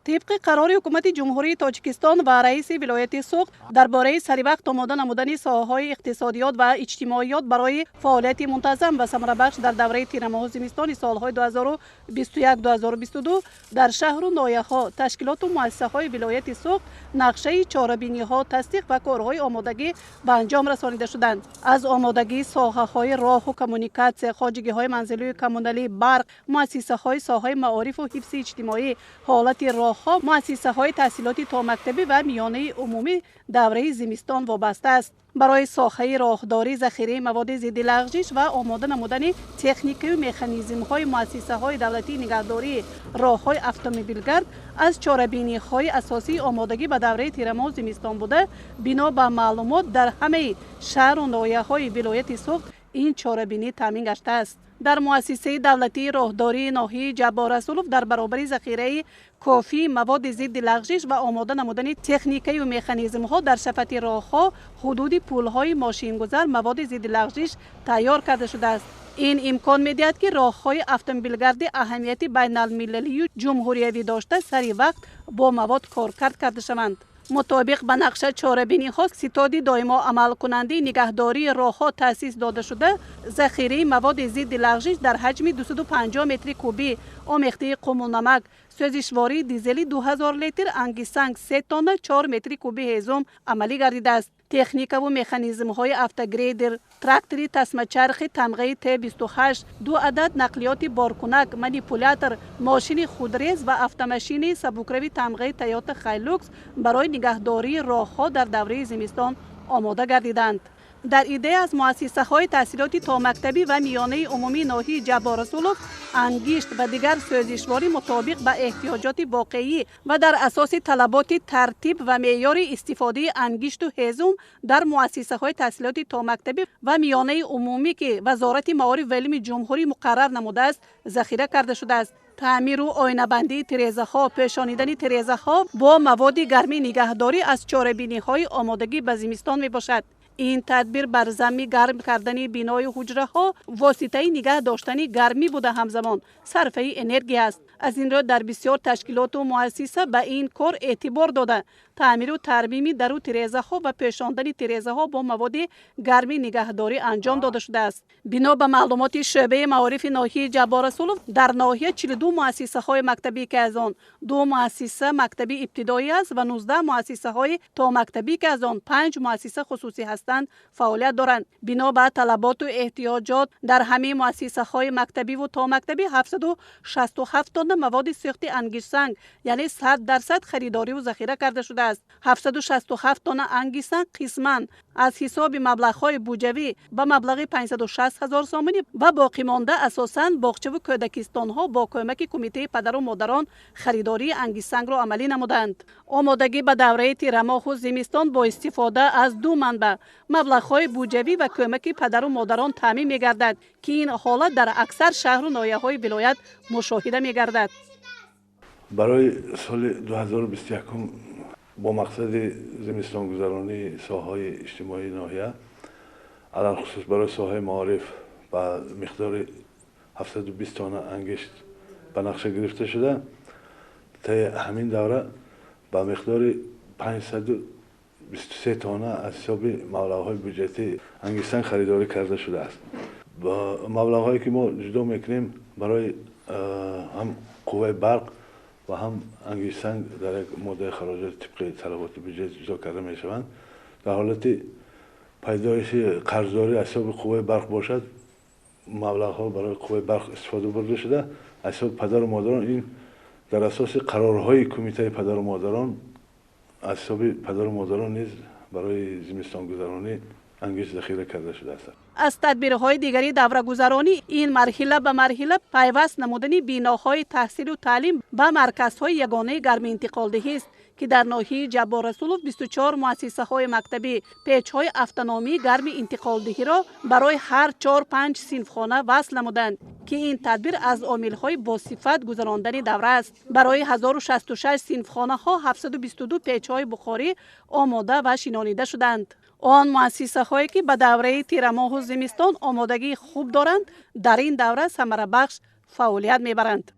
طبق قرار حکومت جمهوری تاجیکستان و رئیس ولایت سوخت درباره سریوقت آماده نمودن ساحه‌های اقتصادیات و اجتماعیات برای فعالیت منتظم و ثمربخش در دوره تیر ماه زمستان سالهای 2021-2022 در شهر و ناحیه‌ها تشکیلات و مؤسسه‌های ولایت سوخت نقشه چاره‌بینی‌ها تصدیق و کارهای آمادگی به انجام رسانیده شدند. از آمادگی ساحه‌های راه و کمونیکاسیون، خواجگی‌های منزلی و کمونالی، برق، مؤسسه‌های ساحه معارف و حفظ اجتماعی، حالت راه‌ها، مؤسسه‌های تحصیلاتی تا مکتبی و میانه عمومی دوره زمستان وابسته است. برای ساخته راهداری، ذخیره مواد ضد لغزش و آماده نمودن تکنیکی و مکانیزم‌های مؤسسه‌های دولتی نگهداری راه‌های اتومبیلگرد از چاره‌بینی‌های اساسی آمادگی به دوره تیر ماه زمستان بوده. بنا به معلومات در همه شهر و ناحیه‌های ولایت سوخت این چاره‌بینی تامین گشته است. در مؤسسه دولتی راهداری ناحیه جبار رسولوف در برابر ذخیره کافی مواد ضد لغزش و آماده نمودن تکنیکی و مکانیزم‌ها در شفط راه‌ها، حدود پل‌های ماشین‌گذر مواد ضد لغزش تیار کرده شده است. این امکان می‌دهد که راه‌های اتومبیلگرد اهمیت بین‌المللی و جمهوریوی داشته سری وقت با مواد کارکرد کرده شوند. مطابق به نقشه چاره‌بینی‌ها ستاد دائما عمل کننده نگهداری راه‌ها تأسیس داده شده. ذخیره مواد ضد لغزش در حجم 250 متر کوبی، آمیخته قمولنمک، سوزشواری دیزلی 2000 لیتر، انگیسنگ 3 تن 4 متر کوبی هیزم عملی گردیده است. تکنیک و مکانیزم‌های افتگریدر، تراکتوری تسمه چرخ تمغه T28، 2 عدد نقلیات بارکنک، منیپولاتور، ماشین خودریز و افت-ماشین سبکروی تمغه تویوتا خایلوکس برای نگهداری راه‌ها در دوره زمستان آماده گردیدند. در ایده از مؤسسه‌های تحصیلاتی تا مکتبی و میانه عمومی ناحیه جبار رسولوف انگشت و دیگر سوزشواری مطابق به احتیاجات واقعی و در اساس طلبات ترتیب و معیار استفاده انگشت و هیزم در مؤسسه‌های تحصیلاتی تا مکتبی و میانه عمومی که وزارت معارف و علم جمهوری مقرر نموده است ذخیره کرده شده است. تعمیر و آینه‌بندی تریزه‌ها، پیشانیدن تریزه‌ها با مواد گرمی نگهداری از چاره‌بینی‌های آمادگی به زمستان میباشد. این تدبیر بر ضمن گرم کردن بینای حجره ها واسطه نگه داشتن گرمی بوده همزمان صرفه انرژی است. از این رو در بسیار تشکیلات و مؤسسه به این کار اعتبار داده تعمیر و ترمیم درو تریزه ها و پیشاندن تریزه ها با مواد گرمی نگهداری انجام داده شده است. بنا به معلومات شعبه معارف ناحیه جبار رسولوف در ناحیه 42 مؤسسه های مکتبی که از آن 2 مؤسسه مکتبی ابتدایی است و 19 مؤسسه های تا مکتبی که از آن 5 مؤسسه خصوصی هستند فعالیت دارند. بنا به طلبات و احتیاجات در همه مؤسسه های مکتبی و تا مکتبی 767 تن مواد سوخت انگشت‌سنگ یعنی 100% خریداری و ذخیره کرده شده است. 767 تن انگشت‌سنگ قسماً از حساب مبلغ‌های بودجوی به مبلغ 560,000 سامانی و باقی مانده اساساً باغچه و کودکستان‌ها با کمک کمیته پدر و مادران خریداری انگشت‌سنگ را عملی نمودند. آمادگی به دوره تیر ماه و زمستان با استفاده از 2 منبع مبلغ‌های بودجوی و کمک پدر و مادران تامین می‌گردد که این حالت در اکثر شهر و ناحیه‌های ولایت مشاهده می‌گردد. برای سال 2021 با مقصد زمستان گذرانی ساحه‌های اجتماعی ناحیه علل خصوص برای ساحه معارف با مقدار 720 تن انگشت به نقشه گرفته شده. تا همین دوره با مقدار 523 تن از حساب مبلغ‌های بودجتی انگشت‌سنگ خریداری کرده شده است. با مبلغ‌هایی که ما جدا میکنیم برای هم قوه برق و هم انگشت‌سنگ در یک ماده خراجات طبق طلبات بودجه جدا کرده میشوند. در حالت پیدایش قرضداری از حساب قوه برق باشد مبلغ‌ها برای قوه برق استفاده برده شده از حساب پدر و مادران. این در اساس قرارهای کمیته پدر و مادران از حساب پدر و مادران نیز برای زمستان گذرانی انگشت ذخیره کرده شده است. از تدبیرهای دیگری دوره گذرانی این مرحله به مرحله پیوست نمودن بیناهای تحصیل و تعلیم به مرکزهای یگانه گرمی انتقال دهی است که در ناحیه جبار رسولوف 24 مؤسسه های مکتبی پیچ های افتنامی گرمی انتقال دهی را برای هر 4-5 صنفخانه وصل نمودند که این تدبیر از عامل های با صفت گذراندن دوره است. برای 1066 صنفخانه ها 722 پیچ های بخاری آماده و شینانیده شدند. آن مؤسسه هایی که به دوره تیر ماه و زمستان آمادگی خوب دارند در این دوره ثمره بخش فعالیت میبرند.